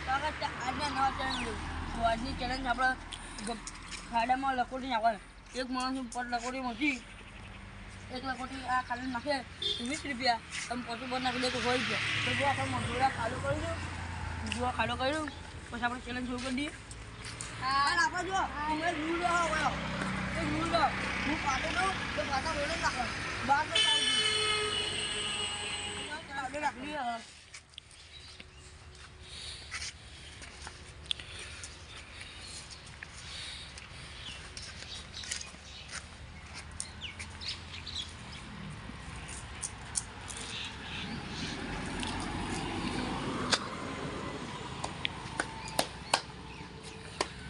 આજના નવા ચેલેન્જ તો આજની ચેલેન્જ આપણે ખાડામાં લકોટી નાખવાની. એક માણસ પર લકોટી મૂકી એક લકોટી આ ખાલી નાખે તો 20 રૂપિયા. તમે પોતું બંધ નાખી દે તો 100 રૂપિયા. તો જો આપણે મજૂરા ખાડો કરી દો, જો ખાડો કર્યું પછી આપણે ચેલેન્જ શરૂ કરી દઈએ. આપણે જો તમે રૂલ હોય એ રૂલ હું પાડો દઉં તો પાછા રોડે નાખવાનું બહાર તો રાખી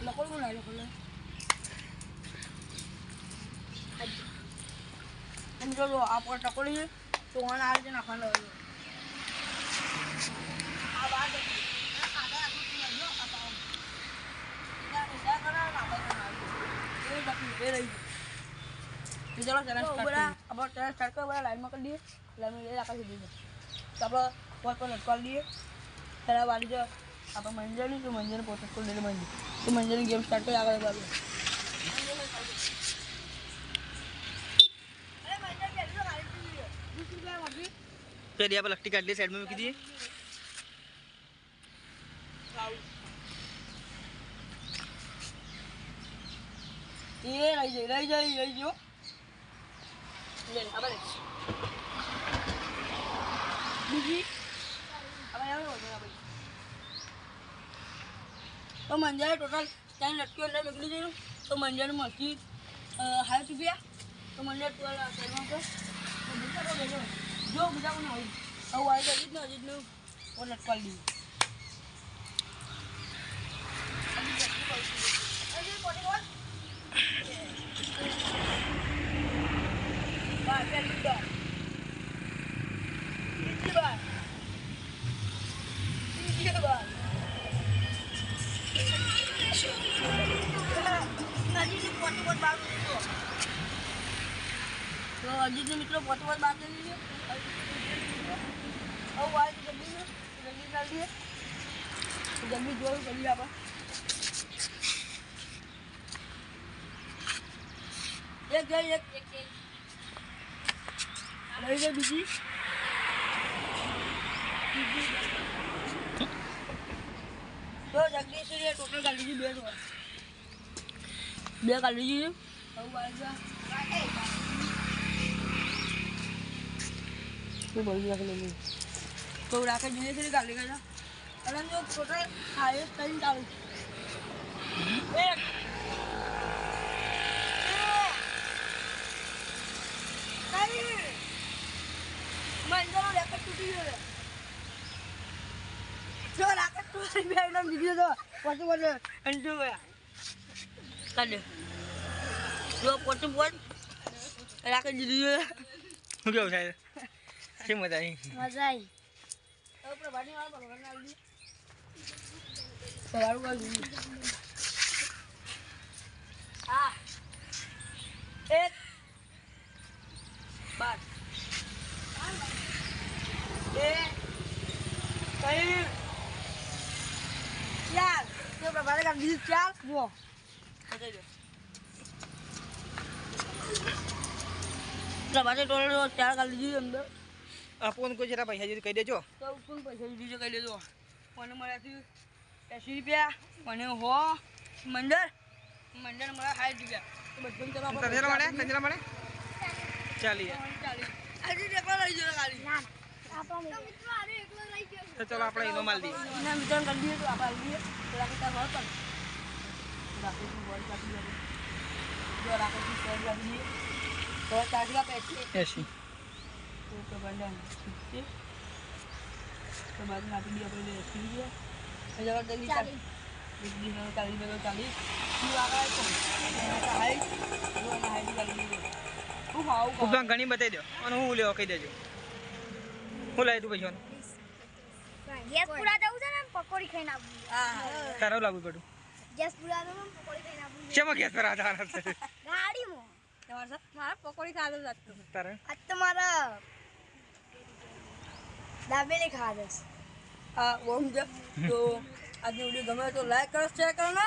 લકોડ બોલાય લકોડ એમ જો આપણે ટકોડી તો આને આ રીતે નાખવાનું. આ વાત ખાડા આખું જો અપાવ ના કરા એ રહી ચલો ચેલેન્જ સ્ટાર્ટ કરો. લાઈનમાં કરી દઈએ. લાઈનમાં એ રાખી દીધું તો આપણે પોત પર લટકાવી દઈએ. પહેલાં વાળી જો આપણે મંજરની તો મંજર પોતે સ્કૂલ લઈને મંજર તો મંજરની ગેમ સ્ટાર્ટ કરી આગળ બાજુ फिर यहाँ पर लट्टी काट ली साइड में कीजिए. ये रही जाए जो ले अब ले बीजी अब यार हो गया भाई तो मंजर टोटल 3 लटकी अंदर निकली गई तो मंजर मस्ती 60 रुपया तो मंजर टोटल सेलमा को बीजा को ले जो बीजा को नहीं अब वाई का जितना वो लटका ली अभी कोटी बोल बाय पहली बार तीसरी बार तो अजीत ने मित्रों बहुत बात कर लीजिए और वाई जल्दी डाल दिए जल्दी जोर कर लिया आप एक गई एक रही गई बीजी तो जगदीश ये टोटल कर लीजिए 2 कर लीजिए और वाई जा तो बड़ी रख लेंगे तो राके जुए से निकाल लेगा ना अलग जो टोटल खाए 3 डाल एक नहीं मंजर राके टूटी है जो राके टूटी भी एकदम दिखी तो पहुंच बोले अंजू गया कर ले जो पहुंच बोल राके जुए क्या हो जाए क्या मजा आई तो ऊपर बाड़ी वाला भगवान डाल दी सवार का जुए हां एक बार ये कहीं यार ये प्रभात का 4 वो बता दो प्रभात टोटल 4 कर लीजिए अंदर अपन को जरा पैसा जो कह दे जो तो अपन पैसा दीजिए कह दे दो कोने मरा थी 80 रुपया कोने हो मंदिर मरा 60 रुपया तो बचपन चला तंजरा मारे चलिए अजी देखो लई जो गाड़ी ना आपा मित्र आरे एकलो लई गयो तो चलो આપણે ઈનો માલ દી ના વિતરણ કરી દીએ તો આપણે લીએ પેલા કે તા હોત રાખે તું બોલ કાઢી દે જો રાખે તું બોલ કાઢી દે તો ચાર્જ का पैसे 80 तो प्रबंधन ठीक तो बाद में आपकी अपने 80 दिया जगह दे 40 एक दिन में 40 में 40 तू आ गया तो हाई वो ना हाई कर दी तू खाओ ઉભા ઘણી બતાઈ દો અને હું લેવા કહી દેજો હું લાવી તું પૈસા ગેસ પૂરા જવું છે ને પકોડી ખાઈને આવવું. हां તારા લાવવું પડું ગેસ પૂરા જવું ને પકોડી ખાઈને આવવું. શેમાં ગેસ પર આધાર છે ગાડીમાં તમારે મારા પકોડી ખાધો જાતો તારે આજ તો મારા દાબેલી ખાધો છે. वो हम जब तो આજની વિડીયો ગમે તો લાઈક કરો શેર કરો ને